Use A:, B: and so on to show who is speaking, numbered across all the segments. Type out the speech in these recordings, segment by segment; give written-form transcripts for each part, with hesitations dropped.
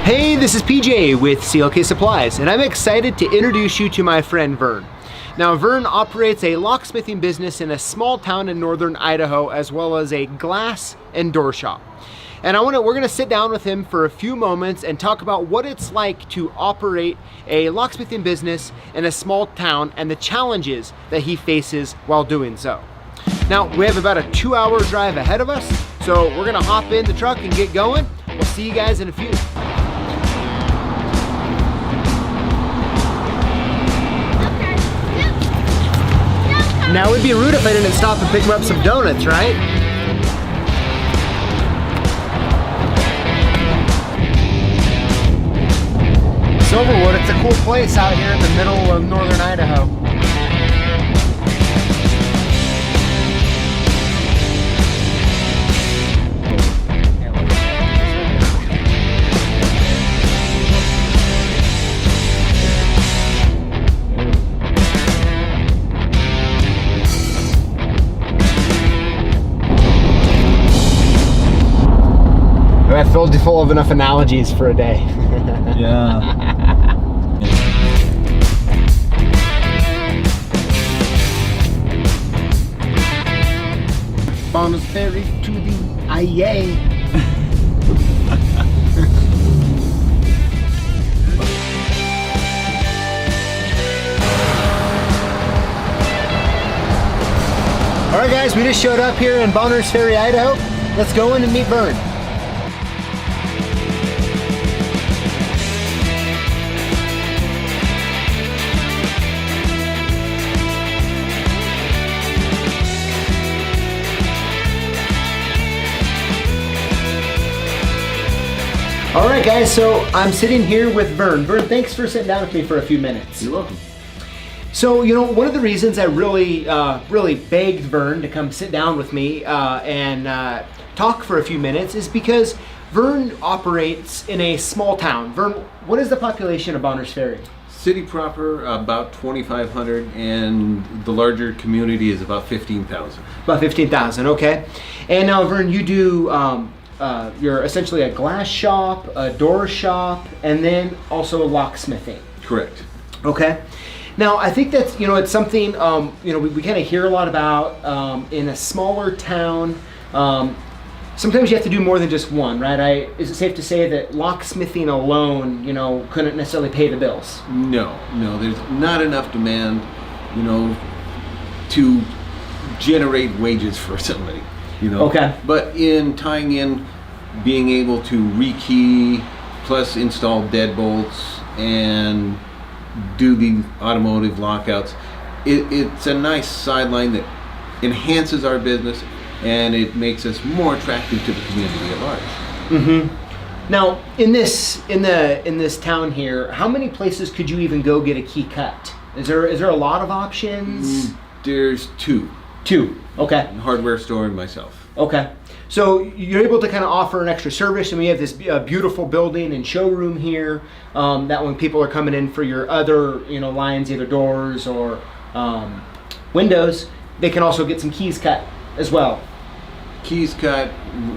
A: Hey, this is PJ with CLK Supplies, and I'm excited to introduce you to my friend Vern. Now, Vern operates a locksmithing business in a small town in northern Idaho, as well as a glass and door shop. And we're gonna sit down with him for a few moments and talk about what it's like to operate a locksmithing business in a small town and the challenges that he faces while doing so. Now, we have about a 2-hour drive ahead of us, so we're gonna hop in the truck and get going. We'll see you guys in a few. Now it'd be rude if I didn't stop and pick him up some donuts, right? Silverwood, it's a cool place out here in the middle of northern Idaho. I filled you full of enough analogies for a day.
B: Yeah.
A: Bonus Ferry to the IA. All right, guys, we just showed up here in Bonner's Ferry, Idaho. Let's go in and meet Vern. All right, guys, so I'm sitting here with Vern. Vern, thanks for sitting down with me for a few minutes.
B: You're welcome.
A: So, you know, one of the reasons I really begged Vern to come sit down with me and talk for a few minutes is because Vern operates in a small town. Vern, what is the population of Bonners Ferry?
B: City proper, about 2,500, and the larger community is about 15,000.
A: About 15,000, okay. And now, Vern, you do, you're essentially a glass shop, a door shop, and then also locksmithing.
B: Correct.
A: Okay. Now, I think that's, you know, it's something, you know, we kind of hear a lot about in a smaller town. Sometimes you have to do more than just one, right? Is it safe to say that locksmithing alone, you know, couldn't necessarily pay the bills?
B: No, there's not enough demand, you know, to generate wages for somebody, you know.
A: Okay.
B: But in tying in being able to rekey plus install deadbolts and do the automotive lockouts, it's a nice sideline that enhances our business and it makes us more attractive to the community at large.
A: Mm-hmm. Now, in this town here, how many places could you even go get a key cut? Is there a lot of options?
B: There's two.
A: Two. Okay.
B: Hardware store and myself.
A: Okay. So you're able to kind of offer an extra service, and we have this beautiful building and showroom here that when people are coming in for your other, you know, lines, either doors or windows, they can also get some keys cut as well.
B: Keys cut,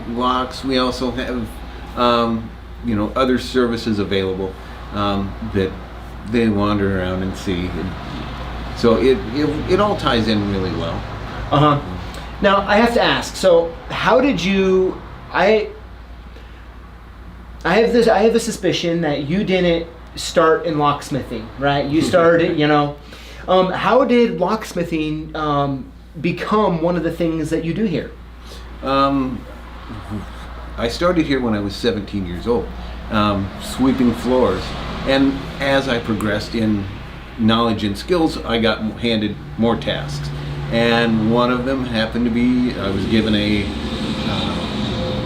B: locks. We also have, you know, other services available that they wander around and see. And so it all ties in really well.
A: Uh-huh. Now, I have to ask, so how did you, I have the suspicion that you didn't start in locksmithing, right? You started, you know, how did locksmithing become one of the things that you do here?
B: I started here when I was 17 years old, sweeping floors. And as I progressed in knowledge and skills, I got handed more tasks. And one of them happened to be, I was given a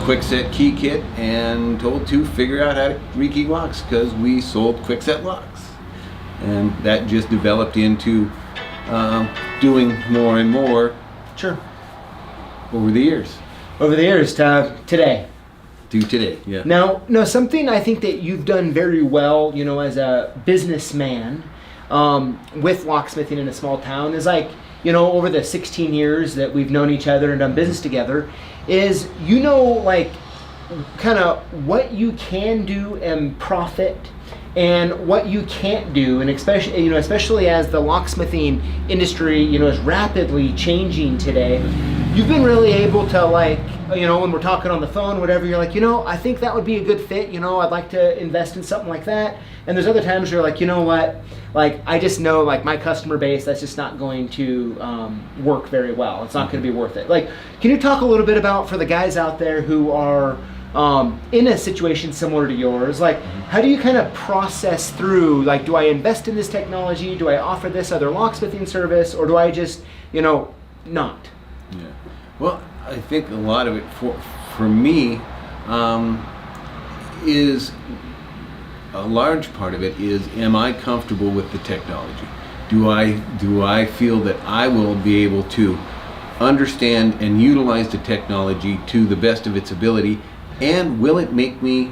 B: quick set key kit and told to figure out how to rekey locks because we sold quick set locks. And that just developed into doing more and more.
A: Sure.
B: Over the years.
A: Over the years to today.
B: To today, yeah.
A: Now, something I think that you've done very well, you know, as a businessman with locksmithing in a small town is like, you know, over the 16 years that we've known each other and done business together, is, you know, like kind of what you can do and profit and what you can't do, and especially as the locksmithing industry is rapidly changing today. You've been really able to, like, when we're talking on the phone, whatever, you're like, I think that would be a good fit, I'd like to invest in something like that. And there's other times you're like, what, like, I just know, like, my customer base, that's just not going to work very well. It's not going to be worth it. Like, can you talk a little bit about, for the guys out there who are in a situation similar to yours, like, how do you kind of process through, like, do I invest in this technology? Do I offer this other locksmithing service? Or do I just, not?
B: Yeah. Well, I think a lot of it for me is a large part of it is, am I comfortable with the technology? Do I feel that I will be able to understand and utilize the technology to the best of its ability, and will it make me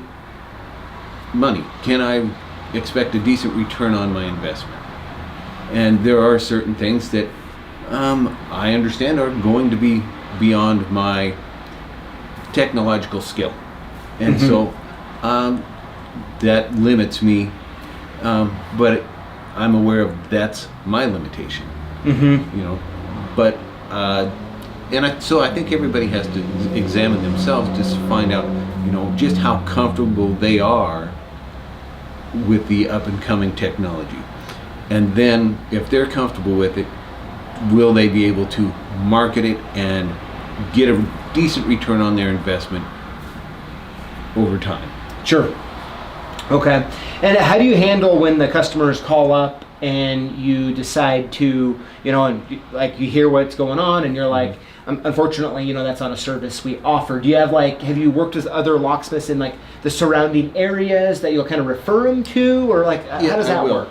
B: money? Can I expect a decent return on my investment? And there are certain things that I understand are going to be beyond my technological skill, and so that limits me, but I'm aware of that's my limitation. But so I think everybody has to examine themselves to find out just how comfortable they are with the up and coming technology, and then if they're comfortable with it, will they be able to market it and get a decent return on their investment over time?
A: Sure. Okay. And how do you handle when the customers call up and you decide to, and like you hear what's going on and you're like, unfortunately, that's not a service we offer. Do you have have you worked with other locksmiths in like the surrounding areas that you'll kind of refer them to, or like how does that work?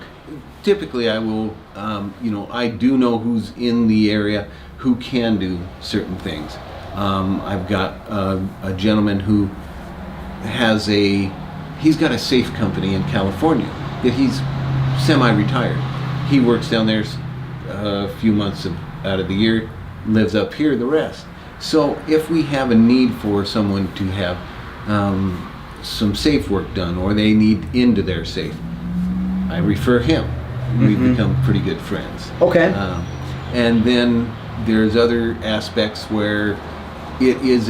B: Typically I will, I do know who's in the area who can do certain things. I've got a gentleman who he's got a safe company in California that he's semi-retired. He works down there a few months out of the year, lives up here the rest. So if we have a need for someone to have some safe work done, or they need into their safe, I refer him. We've become pretty good friends.
A: Okay.
B: And then there's other aspects where it is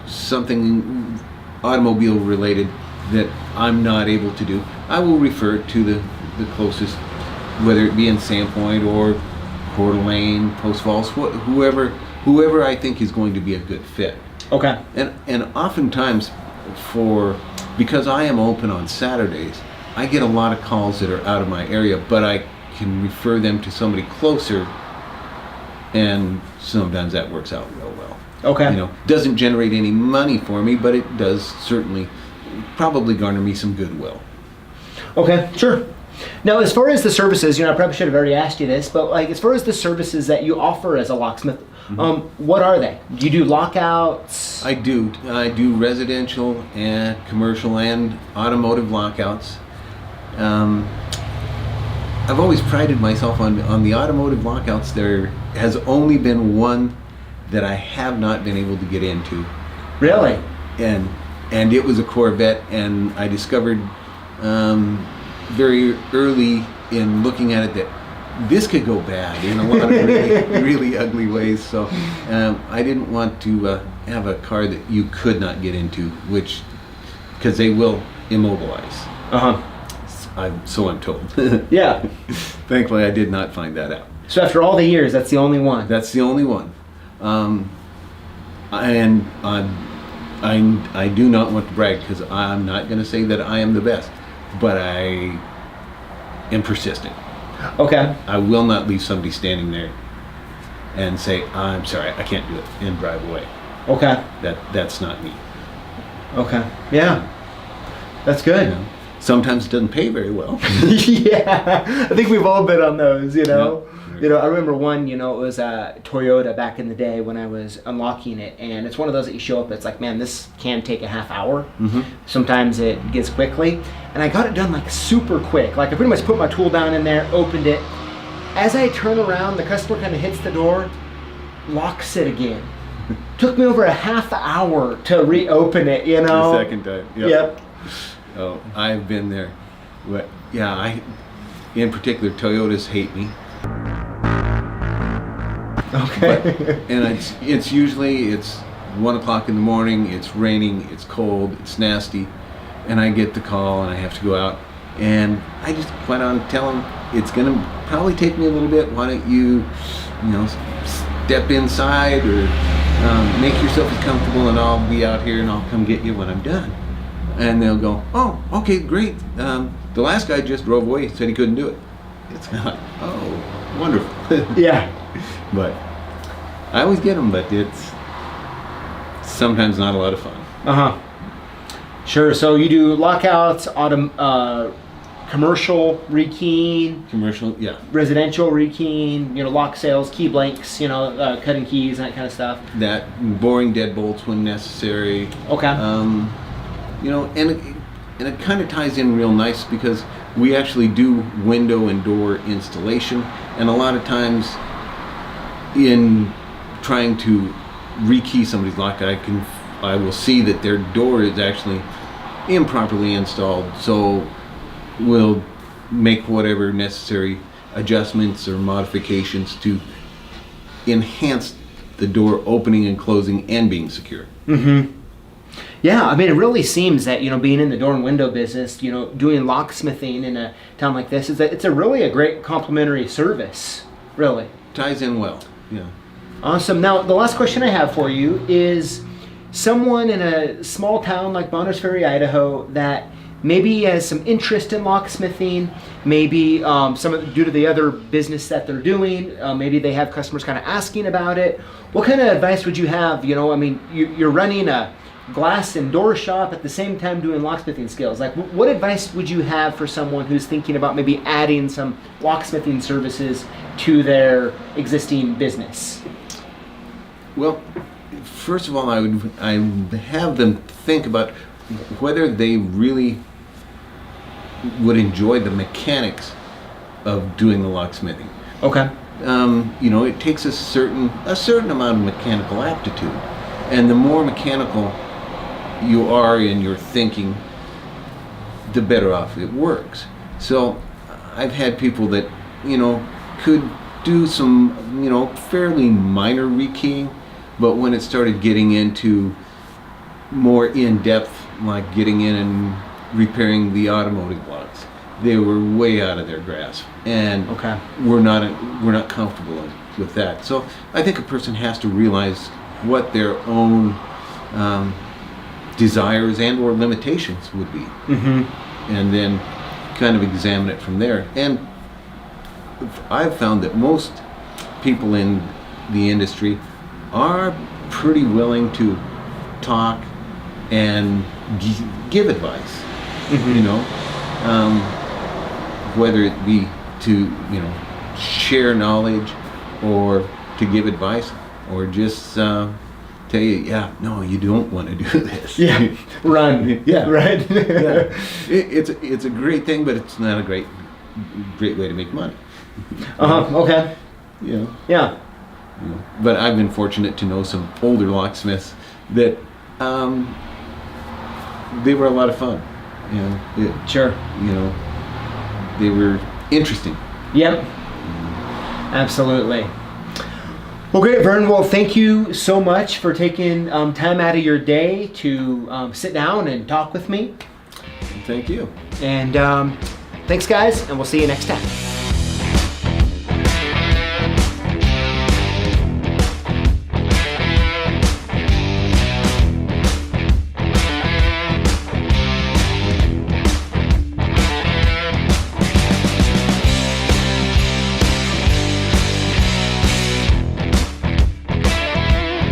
B: something automobile related that I'm not able to do. I will refer to the closest, whether it be in Sandpoint or Coeur d'Alene, Post Falls, whoever I think is going to be a good fit.
A: Okay.
B: And oftentimes, because I am open on Saturdays, I get a lot of calls that are out of my area, but I can refer them to somebody closer, and sometimes that works out real well.
A: Okay.
B: Doesn't generate any money for me, but it does certainly probably garner me some goodwill.
A: Okay, sure. Now, as far as the services, I probably should have already asked you this, but like as far as the services that you offer as a locksmith, what are they? Do you do lockouts?
B: I do. I do residential and commercial and automotive lockouts. I've always prided myself on the automotive lockouts. There has only been one that I have not been able to get into.
A: Really?
B: And it was a Corvette, and I discovered very early in looking at it that this could go bad in a lot of really, really ugly ways. So I didn't want to have a car that you could not get into, because they will immobilize. So I'm told.
A: Yeah.
B: Thankfully, I did not find that out.
A: So after all the years, that's the only one?
B: That's the only one. And I do not want to brag, because I'm not going to say that I am the best, but I am persistent.
A: Okay.
B: I will not leave somebody standing there and say, I'm sorry, I can't do it, and drive away.
A: Okay.
B: That's not me.
A: Okay. Yeah. That's good.
B: Sometimes it doesn't pay very well.
A: Yeah, I think we've all been on those,
B: Yeah.
A: I remember one, it was a Toyota back in the day when I was unlocking it, and it's one of those that you show up, it's like, man, this can take a half hour. Sometimes it gets quickly, and I got it done like super quick. Like I pretty much put my tool down in there, opened it. As I turn around, the customer kind of hits the door, locks it again. took me over a half hour to reopen it, you know?
B: The second time.
A: Yep.
B: Oh, I've been there. But yeah, in particular, Toyotas hate me.
A: Okay.
B: And it's usually 1 o'clock in the morning, it's raining, it's cold, it's nasty, and I get the call and I have to go out, and I just went on to tell them it's gonna probably take me a little bit. Why don't you step inside or make yourself as comfortable, and I'll be out here and I'll come get you when I'm done. And they'll go, oh, okay, great. The last guy just drove away, said he couldn't do it. It's not, oh, wonderful.
A: Yeah.
B: But I always get them, but it's sometimes not a lot of fun.
A: Uh-huh. Sure, so you do lockouts, commercial rekeying,
B: Commercial, yeah.
A: residential rekeying, lock sales, key blanks, cutting keys, that kind of stuff.
B: That, boring deadbolts when necessary.
A: Okay.
B: And it kind of ties in real nice because we actually do window and door installation, and a lot of times in trying to rekey somebody's lock, I will see that their door is actually improperly installed, so we'll make whatever necessary adjustments or modifications to enhance the door opening and closing and being secure.
A: Mm-hmm. Yeah, I mean, it really seems that, being in the door and window business, doing locksmithing in a town like this, it's a really great complimentary service, really.
B: Ties in well, yeah.
A: Awesome. Now, the last question I have for you is someone in a small town like Bonners Ferry, Idaho, that maybe has some interest in locksmithing, maybe due to the other business that they're doing, maybe they have customers kind of asking about it. What kind of advice would you have? You're running a glass and door shop at the same time doing locksmithing skills. Like, what advice would you have for someone who's thinking about maybe adding some locksmithing services to their existing business?
B: Well, first of all, I would have them think about whether they really would enjoy the mechanics of doing the locksmithing.
A: Okay.
B: It takes a certain amount of mechanical aptitude, and the more mechanical you are in your thinking, the better off it works. So I've had people that could do some fairly minor rekeying, but when it started getting into more in-depth, like getting in and repairing the automotive locks, they were way out of their grasp, and
A: okay,
B: we're not comfortable with that. So I think a person has to realize what their own desires and or limitations would be, and then kind of examine it from there. And I've found that most people in the industry are pretty willing to talk and give advice, whether it be to share knowledge or to give advice or just tell you, no, you don't want to do this.
A: Yeah, run.
B: Yeah,
A: right.
B: Yeah. It's a great thing, but it's not a great way to make money.
A: Okay. Yeah.
B: But I've been fortunate to know some older locksmiths that they were a lot of fun.
A: Sure.
B: They were interesting.
A: Yep. Absolutely. Well, great, Vern. Well, thank you so much for taking time out of your day to sit down and talk with me.
B: Thank you.
A: And thanks, guys, and we'll see you next time.